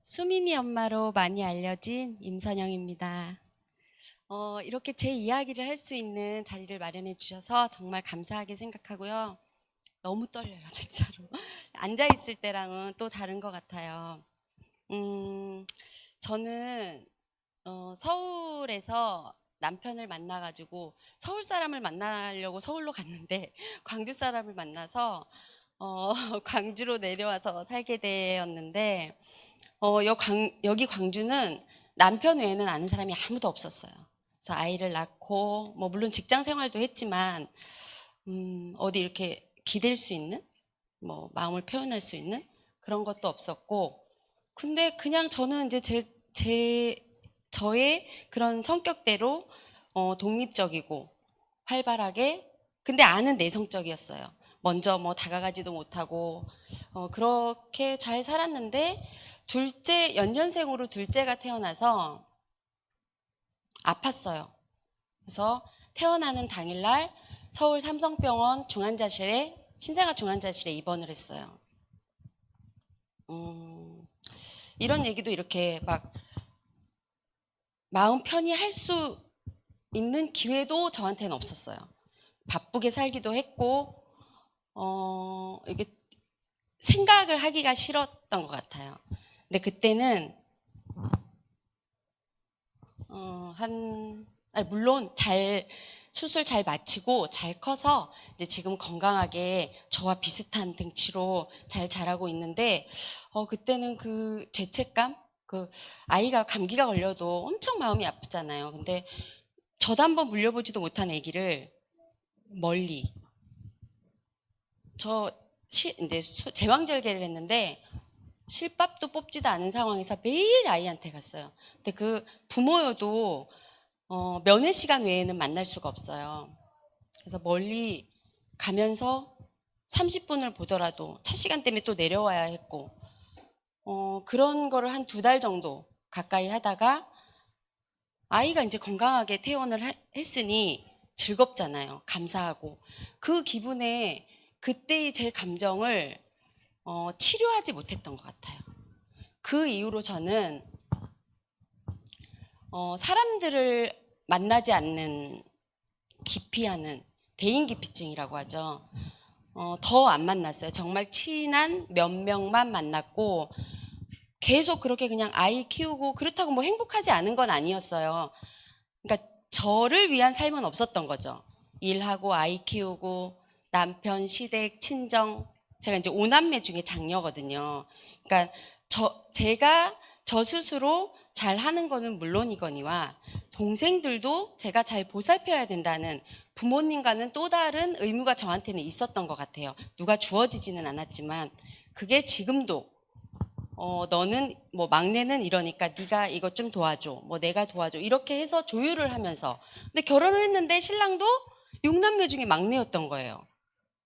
수민이 엄마로 많이 알려진 임선영입니다. 이렇게 제 이야기를 할 수 있는 자리를 마련해 주셔서 정말 감사하게 생각하고요. 너무 떨려요, 진짜로. 앉아있을 때랑은 또 다른 것 같아요. 저는 서울에서 남편을 만나가지고 서울 사람을 만나려고 서울로 갔는데 광주 사람을 만나서 광주로 내려와서 살게 되었는데 여기 광주는 남편 외에는 아는 사람이 아무도 없었어요. 그래서 아이를 낳고 물론 직장 생활도 했지만 어디 이렇게 기댈 수 있는 마음을 표현할 수 있는 그런 것도 없었고, 근데 그냥 저는 이제 저의 그런 성격대로 독립적이고 활발하게, 근데 아는 내성적이었어요. 먼저 다가가지도 못하고 그렇게 잘 살았는데 연년생으로 둘째가 태어나서 아팠어요. 그래서 태어나는 당일날 서울 삼성병원 신생아 중환자실에 입원을 했어요. 이런 얘기도 이렇게 막 마음 편히 할 수 있는 기회도 저한테는 없었어요. 바쁘게 살기도 했고 이게 생각을 하기가 싫었던 것 같아요. 근데 그때는 물론 수술 잘 마치고 잘 커서 이제 지금 건강하게 저와 비슷한 덩치로 잘 자라고 있는데, 그때는 그 죄책감, 아이가 감기가 걸려도 엄청 마음이 아프잖아요. 근데 저도 한번 물려보지도 못한 아기를 멀리, 이제 제왕절개를 했는데 실밥도 뽑지도 않은 상황에서 매일 아이한테 갔어요. 근데 그 부모여도 면회 시간 외에는 만날 수가 없어요. 그래서 멀리 가면서 30분을 보더라도 차 시간 때문에 또 내려와야 했고, 그런 거를 한 2달 정도 가까이 하다가 아이가 이제 건강하게 퇴원을 했으니 즐겁잖아요. 감사하고. 그 기분에 그때의 제 감정을 치료하지 못했던 것 같아요. 그 이후로 저는 사람들을 만나지 않는 기피하는 대인기피증이라고 하죠. 더 안 만났어요. 정말 친한 몇 명만 만났고 계속 그렇게 그냥 아이 키우고, 그렇다고 행복하지 않은 건 아니었어요. 그러니까 저를 위한 삶은 없었던 거죠. 일하고 아이 키우고 남편, 시댁, 친정. 제가 이제 5남매 중에 장녀거든요. 그러니까 제가 저 스스로 잘 하는 거는 물론이거니와 동생들도 제가 잘 보살펴야 된다는 부모님과는 또 다른 의무가 저한테는 있었던 것 같아요. 누가 주어지지는 않았지만 그게 지금도 너는 막내는 이러니까 네가 이것 좀 도와줘, 내가 도와줘, 이렇게 해서 조율을 하면서. 근데 결혼을 했는데 신랑도 6남매 중에 막내였던 거예요.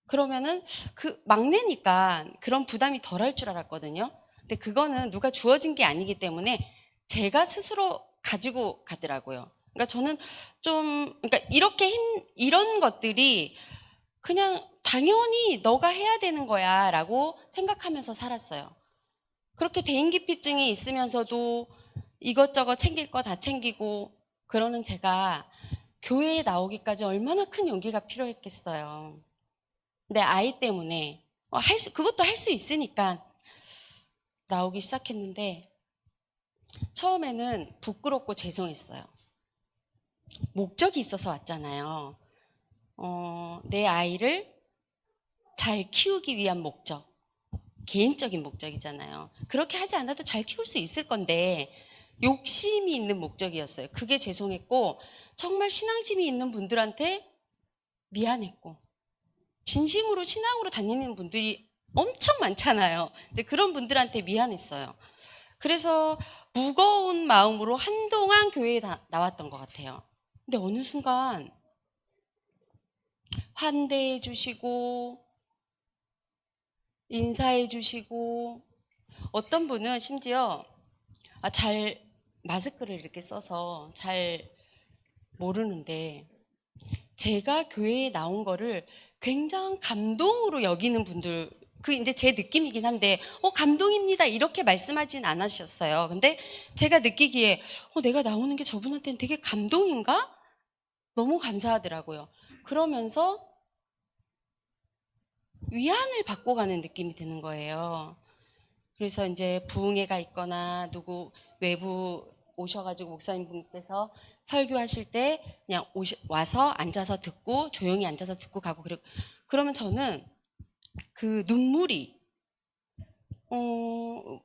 그러면은 그 막내니까 그런 부담이 덜할 줄 알았거든요. 근데 그거는 누가 주어진 게 아니기 때문에 제가 스스로 가지고 가더라고요. 그러니까 저는 그러니까 이런 것들이 그냥 당연히 너가 해야 되는 거야 라고 생각하면서 살았어요. 그렇게 대인기피증이 있으면서도 이것저것 챙길 거 다 챙기고 그러는 제가 교회에 나오기까지 얼마나 큰 용기가 필요했겠어요. 근데 아이 때문에 그것도 할 수 있으니까 나오기 시작했는데 처음에는 부끄럽고 죄송했어요. 목적이 있어서 왔잖아요. 내 아이를 잘 키우기 위한 목적, 개인적인 목적이잖아요. 그렇게 하지 않아도 잘 키울 수 있을 건데 욕심이 있는 목적이었어요. 그게 죄송했고, 정말 신앙심이 있는 분들한테 미안했고, 진심으로 신앙으로 다니는 분들이 엄청 많잖아요. 근데 그런 분들한테 미안했어요. 그래서 무거운 마음으로 한동안 교회에 나왔던 것 같아요. 근데 어느 순간 환대해 주시고 인사해 주시고, 어떤 분은 심지어 마스크를 이렇게 써서 잘 모르는데 제가 교회에 나온 거를 굉장히 감동으로 여기는 분들, 그 이제 제 느낌이긴 한데, 감동입니다. 이렇게 말씀하진 않으셨어요. 근데 제가 느끼기에, 내가 나오는 게 저분한테는 되게 감동인가? 너무 감사하더라고요. 그러면서 위안을 받고 가는 느낌이 드는 거예요. 그래서 이제 부흥회가 있거나 누구 외부 오셔가지고 목사님 분께서 설교하실 때 그냥 와서 앉아서 듣고 조용히 앉아서 듣고 가고 그러면 저는 그 눈물이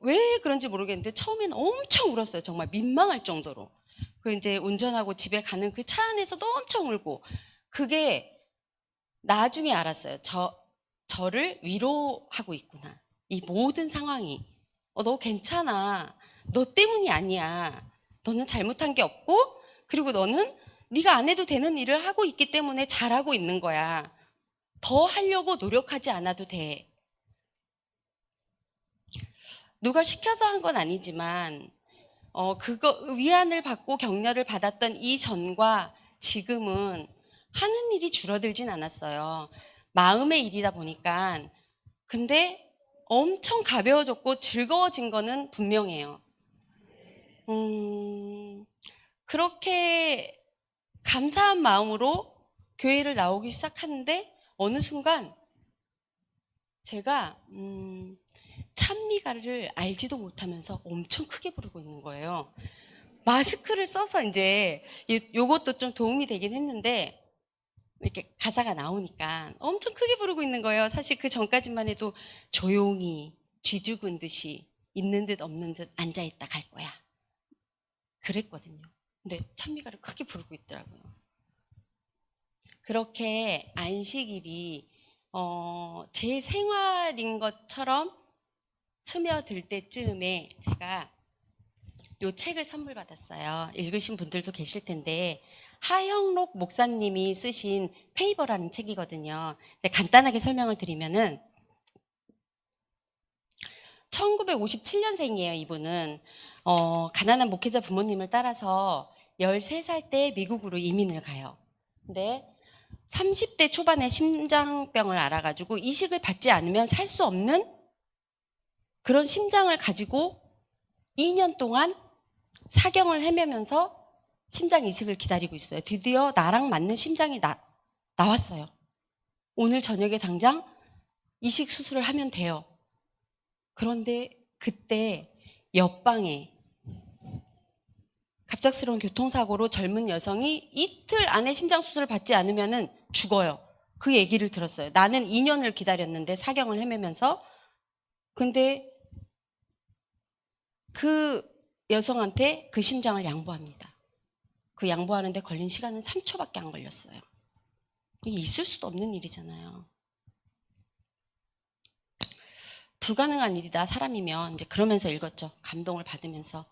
왜 그런지 모르겠는데 처음에는 엄청 울었어요. 정말 민망할 정도로. 그 이제 운전하고 집에 가는 그 차 안에서도 엄청 울고, 그게 나중에 알았어요. 저를 위로하고 있구나. 이 모든 상황이. 너 괜찮아. 너 때문이 아니야. 너는 잘못한 게 없고, 그리고 너는 네가 안 해도 되는 일을 하고 있기 때문에 잘하고 있는 거야. 더 하려고 노력하지 않아도 돼. 누가 시켜서 한 건 아니지만 위안을 받고 격려를 받았던 이전과 지금은 하는 일이 줄어들진 않았어요. 마음의 일이다 보니까. 근데 엄청 가벼워졌고 즐거워진 거는 분명해요. 그렇게 감사한 마음으로 교회를 나오기 시작하는데 어느 순간 제가 찬미가를 알지도 못하면서 엄청 크게 부르고 있는 거예요. 마스크를 써서 이제 요것도 좀 도움이 되긴 했는데 이렇게 가사가 나오니까 엄청 크게 부르고 있는 거예요. 사실 그 전까지만 해도 조용히 쥐죽은 듯이 있는 듯 없는 듯 앉아있다 갈 거야. 그랬거든요. 근데 찬미가를 크게 부르고 있더라고요. 그렇게 안식일이 제 생활인 것처럼 스며들 때쯤에 제가 요 책을 선물 받았어요. 읽으신 분들도 계실 텐데 하영록 목사님이 쓰신 페이버라는 책이거든요. 간단하게 설명을 드리면은 1957년생이에요. 이분은 가난한 목회자 부모님을 따라서 13살 때 미국으로 이민을 가요. 근데 30대 초반에 심장병을 알아가지고 이식을 받지 않으면 살 수 없는 그런 심장을 가지고 2년 동안 사경을 헤매면서 심장 이식을 기다리고 있어요. 드디어 나랑 맞는 심장이 나왔어요. 오늘 저녁에 당장 이식 수술을 하면 돼요. 그런데 그때 옆방에 갑작스러운 교통사고로 젊은 여성이 이틀 안에 심장 수술을 받지 않으면 죽어요. 그 얘기를 들었어요. 나는 2년을 기다렸는데 사경을 헤매면서. 근데 그 여성한테 그 심장을 양보합니다. 그 양보하는데 걸린 시간은 3초밖에 안 걸렸어요. 이게 있을 수도 없는 일이잖아요. 불가능한 일이다, 사람이면. 이제 그러면서 읽었죠. 감동을 받으면서.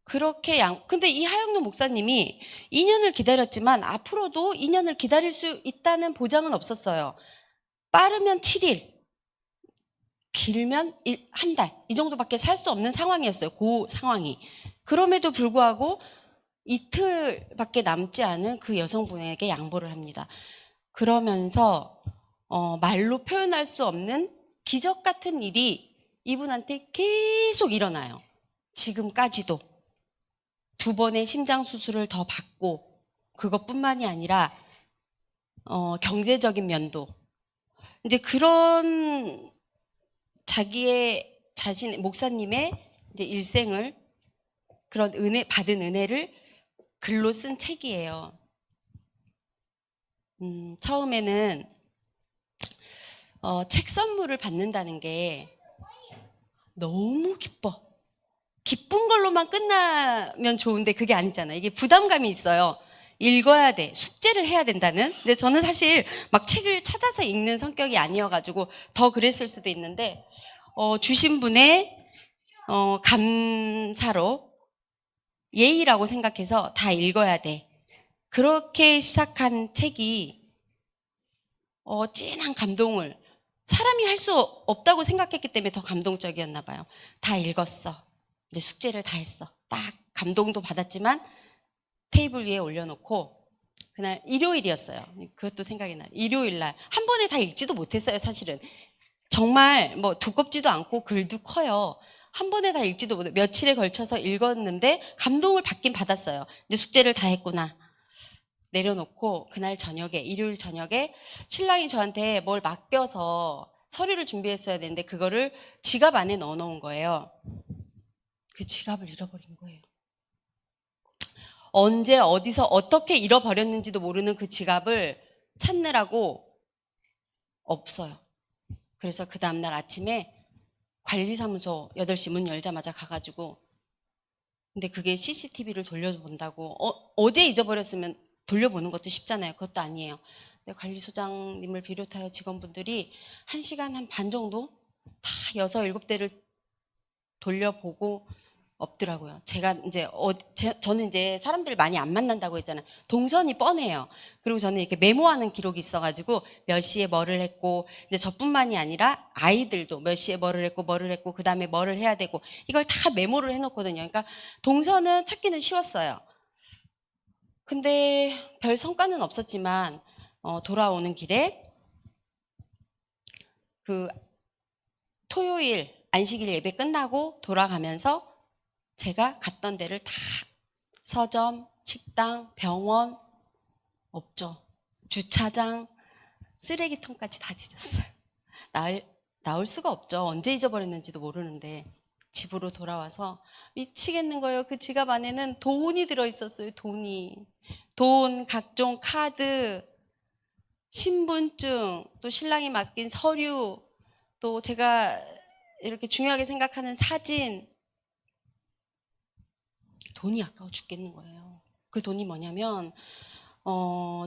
그렇게 근데 이 하영록 목사님이 2년을 기다렸지만 앞으로도 2년을 기다릴 수 있다는 보장은 없었어요. 빠르면 7일, 길면 한 달, 이 정도밖에 살 수 없는 상황이었어요. 그 상황이. 그럼에도 불구하고 이틀밖에 남지 않은 그 여성분에게 양보를 합니다. 그러면서 말로 표현할 수 없는 기적 같은 일이 이분한테 계속 일어나요. 지금까지도 2번의 심장 수술을 더 받고, 그것뿐만이 아니라 경제적인 면도, 이제 그런 목사님의 이제 일생을, 그런 받은 은혜를 글로 쓴 책이에요. 처음에는 책 선물을 받는다는 게 너무 기쁜 걸로만 끝나면 좋은데 그게 아니잖아요. 이게 부담감이 있어요. 읽어야 돼. 숙제를 해야 된다는. 근데 저는 사실 막 책을 찾아서 읽는 성격이 아니어가지고 더 그랬을 수도 있는데, 주신 분의 감사로 예의라고 생각해서 다 읽어야 돼. 그렇게 시작한 책이 진한 감동을, 사람이 할 수 없다고 생각했기 때문에 더 감동적이었나 봐요. 다 읽었어. 근데 숙제를 다 했어. 딱 감동도 받았지만 테이블 위에 올려놓고, 그날 일요일이었어요. 그것도 생각이 나요. 일요일 날 한 번에 다 읽지도 못했어요. 사실은 정말 뭐 두껍지도 않고 글도 커요. 한 번에 다 읽지도 못해. 며칠에 걸쳐서 읽었는데 감동을 받긴 받았어요. 이제 숙제를 다 했구나. 내려놓고 그날 저녁에, 일요일 저녁에 신랑이 저한테 뭘 맡겨서 서류를 준비했어야 되는데 그거를 지갑 안에 넣어놓은 거예요. 그 지갑을 잃어버린 거예요. 언제 어디서 어떻게 잃어버렸는지도 모르는 그 지갑을 찾느라고 없어요. 그래서 그 다음날 아침에 관리사무소 8시 문 열자마자 가가지고, 근데 그게 CCTV를 돌려본다고, 어제 잊어버렸으면 돌려보는 것도 쉽잖아요. 그것도 아니에요. 근데 관리소장님을 비롯하여 직원분들이 1시간 한 반 정도 다 6, 7대를 돌려보고 없더라고요. 제가 이제 저는 이제 사람들 많이 안 만난다고 했잖아요. 동선이 뻔해요. 그리고 저는 이렇게 메모하는 기록이 있어가지고 몇 시에 뭐를 했고, 이제 저뿐만이 아니라 아이들도 몇 시에 뭐를 했고 그 다음에 뭐를 해야 되고 이걸 다 메모를 해놓거든요. 그러니까 동선은 찾기는 쉬웠어요. 근데 별 성과는 없었지만 돌아오는 길에 그 토요일 안식일 예배 끝나고 돌아가면서 제가 갔던 데를 다 서점, 식당, 병원 없죠. 주차장, 쓰레기통까지 다 뒤졌어요. 나올 수가 없죠. 언제 잊어버렸는지도 모르는데 집으로 돌아와서 미치겠는 거예요. 그 지갑 안에는 돈이 들어있었어요. 돈, 각종 카드, 신분증, 또 신랑이 맡긴 서류, 또 제가 이렇게 중요하게 생각하는 사진. 돈이 아까워 죽겠는 거예요. 그 돈이 뭐냐면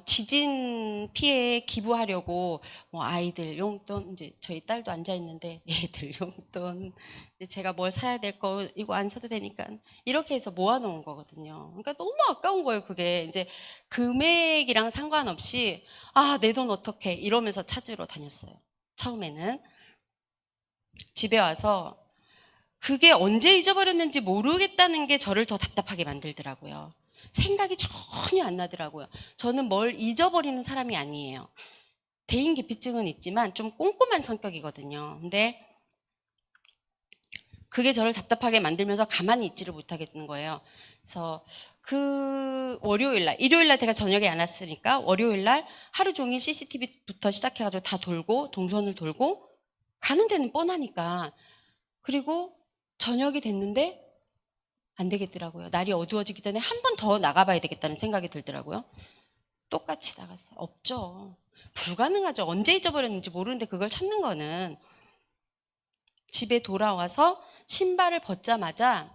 지진 피해에 기부하려고 뭐 아이들 용돈, 이제 저희 딸도 앉아 있는데 애들 용돈, 제가 뭘 사야 될 거 이거 안 사도 되니까 이렇게 해서 모아놓은 거거든요. 그러니까 너무 아까운 거예요. 그게 이제 금액이랑 상관없이 내 돈 어떡해 이러면서 찾으러 다녔어요. 처음에는. 집에 와서 그게 언제 잊어버렸는지 모르겠다는 게 저를 더 답답하게 만들더라고요. 생각이 전혀 안 나더라고요. 저는 뭘 잊어버리는 사람이 아니에요. 대인기피증은 있지만 좀 꼼꼼한 성격이거든요. 근데 그게 저를 답답하게 만들면서 가만히 있지를 못하겠는 거예요. 그래서 그 월요일날, 일요일날 제가 저녁에 안 왔으니까 월요일날 하루 종일 CCTV부터 시작해가지고 다 돌고, 동선을 돌고, 가는 데는 뻔하니까. 그리고 저녁이 됐는데 안 되겠더라고요. 날이 어두워지기 전에 한 번 더 나가봐야 되겠다는 생각이 들더라고요. 똑같이 나갔어요. 없죠. 불가능하죠. 언제 잊어버렸는지 모르는데 그걸 찾는 거는. 집에 돌아와서 신발을 벗자마자,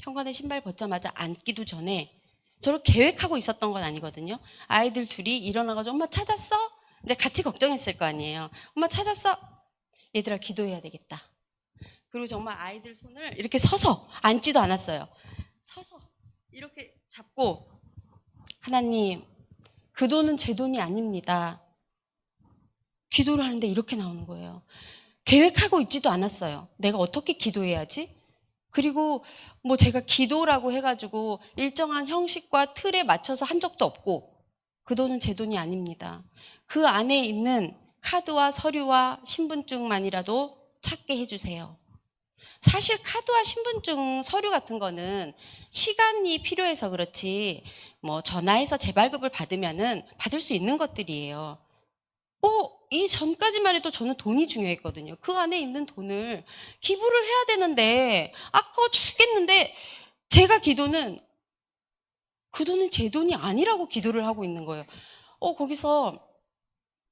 현관에 신발 벗자마자 앉기도 전에, 저를 계획하고 있었던 건 아니거든요. 아이들 둘이 일어나가지고 엄마 찾았어? 이제 같이 걱정했을 거 아니에요. 엄마 찾았어? 얘들아 기도해야 되겠다. 그리고 정말 아이들 손을 이렇게 서서, 앉지도 않았어요. 서서 이렇게 잡고, 하나님, 그 돈은 제 돈이 아닙니다. 기도를 하는데 이렇게 나오는 거예요. 계획하고 있지도 않았어요. 내가 어떻게 기도해야지? 그리고 뭐 제가 기도라고 해가지고 일정한 형식과 틀에 맞춰서 한 적도 없고, 그 돈은 제 돈이 아닙니다. 그 안에 있는 카드와 서류와 신분증만이라도 찾게 해주세요. 사실 카드와 신분증, 서류 같은 거는 시간이 필요해서 그렇지 뭐 전화해서 재발급을 받으면은 받을 수 있는 것들이에요. 이 전까지만 해도 저는 돈이 중요했거든요. 그 안에 있는 돈을 기부를 해야 되는데 아까워 죽겠는데, 제가 기도는 그 돈은 제 돈이 아니라고 기도를 하고 있는 거예요. 거기서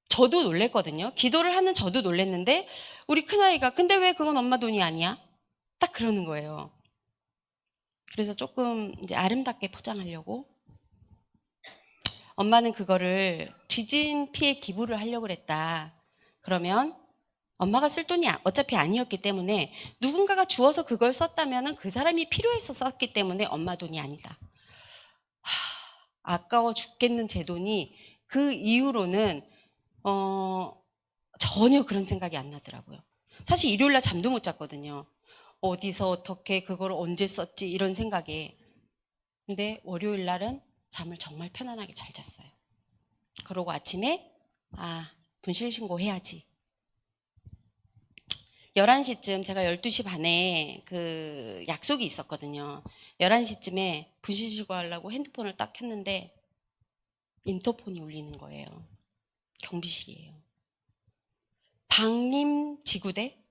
저도 놀랬거든요. 기도를 하는 저도 놀랬는데 우리 큰아이가 근데 왜 그건 엄마 돈이 아니야? 딱 그러는 거예요. 그래서 조금 이제 아름답게 포장하려고, 엄마는 그거를 지진 피해 기부를 하려고 그랬다. 그러면 엄마가 쓸 돈이 어차피 아니었기 때문에 누군가가 주어서 그걸 썼다면 그 사람이 필요해서 썼기 때문에 엄마 돈이 아니다. 아까워 죽겠는 제 돈이 그 이후로는 전혀 그런 생각이 안 나더라고요. 사실 일요일날 잠도 못 잤거든요. 어디서 어떻게 그걸 언제 썼지 이런 생각에. 근데 월요일날은 잠을 정말 편안하게 잘 잤어요. 그러고 아침에 분실신고 해야지. 11시쯤 제가 12시 반에 그 약속이 있었거든요. 11시쯤에 분신실고하려고 핸드폰을 딱 켰는데 인터폰이 울리는 거예요. 경비실이에요. 방림 지구대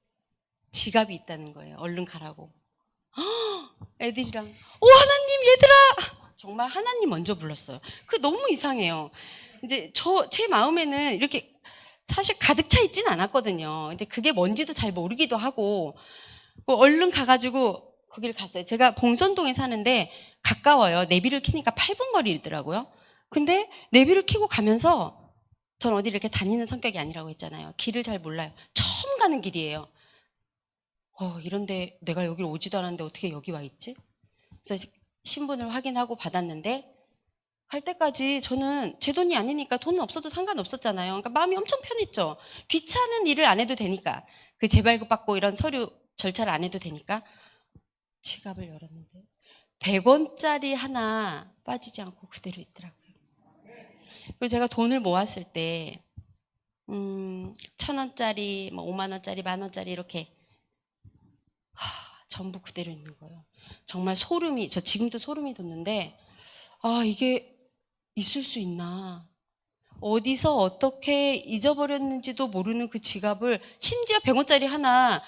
지갑이 있다는 거예요. 얼른 가라고. 애들이랑 오 하나님 얘들아 정말 하나님 먼저 불렀어요. 그 너무 이상해요. 이제 제 마음에는 이렇게 사실 가득 차 있진 않았거든요. 근데 그게 뭔지도 잘 모르기도 하고 얼른 가가지고 거기를 갔어요. 제가 봉선동에 사는데 가까워요. 내비를 켜니까 8분 거리더라고요. 근데 내비를 켜고 가면서 전 어디 이렇게 다니는 성격이 아니라고 했잖아요. 길을 잘 몰라요. 처음 가는 길이에요. 이런데 내가 여기를 오지도 않았는데 어떻게 여기 와 있지? 그래서 신분을 확인하고 받았는데 할 때까지 저는 제 돈이 아니니까 돈은 없어도 상관없었잖아요. 그러니까 마음이 엄청 편했죠. 귀찮은 일을 안 해도 되니까. 그 재발급 받고 이런 서류 절차를 안 해도 되니까. 지갑을 열었는데 100원짜리 하나 빠지지 않고 그대로 있더라고요. 그리고 제가 돈을 모았을 때 1,000원짜리, 5만 원짜리, 만 원짜리 이렇게 전부 그대로 있는 거예요. 정말 저 지금도 소름이 돋는데 이게 있을 수 있나. 어디서 어떻게 잊어버렸는지도 모르는 그 지갑을 심지어 100원짜리 하나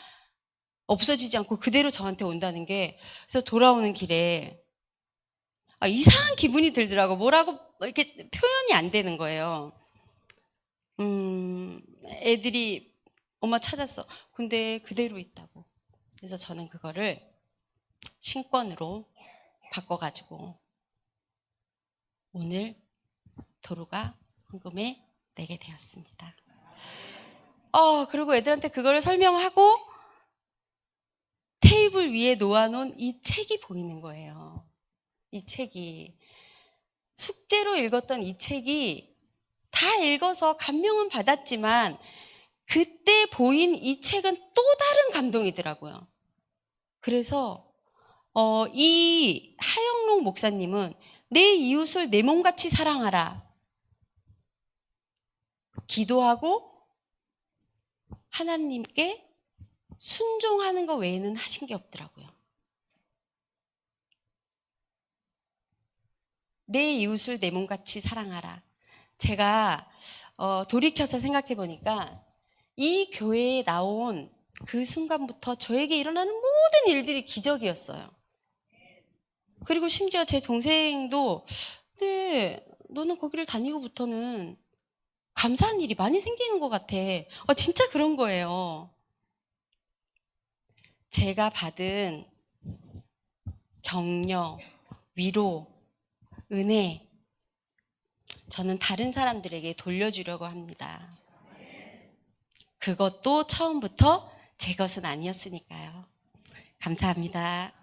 없어지지 않고 그대로 저한테 온다는 게 그래서 돌아오는 길에 이상한 기분이 들더라고. 뭐라고 이렇게 표현이 안 되는 거예요. 애들이 엄마 찾았어. 근데 그대로 있다고. 그래서 저는 그거를 신권으로 바꿔가지고 오늘 도루가 헌금에 내게 되었습니다. 그리고 애들한테 그거를 설명하고 테이블 위에 놓아놓은 이 책이 보이는 거예요. 이 책이 숙제로 읽었던 이 책이 다 읽어서 감명은 받았지만 그때 보인 이 책은 또 다른 감동이더라고요. 그래서 이 하영록 목사님은 내 이웃을 내 몸같이 사랑하라. 기도하고 하나님께 순종하는 것 외에는 하신 게 없더라고요. 내 이웃을 내 몸같이 사랑하라. 제가 돌이켜서 생각해 보니까 이 교회에 나온 그 순간부터 저에게 일어나는 모든 일들이 기적이었어요. 그리고 심지어 제 동생도 네, 너는 거기를 다니고부터는 감사한 일이 많이 생기는 것 같아. 진짜 그런 거예요. 제가 받은 격려, 위로, 은혜, 저는 다른 사람들에게 돌려주려고 합니다. 그것도 처음부터 제 것은 아니었으니까요. 감사합니다.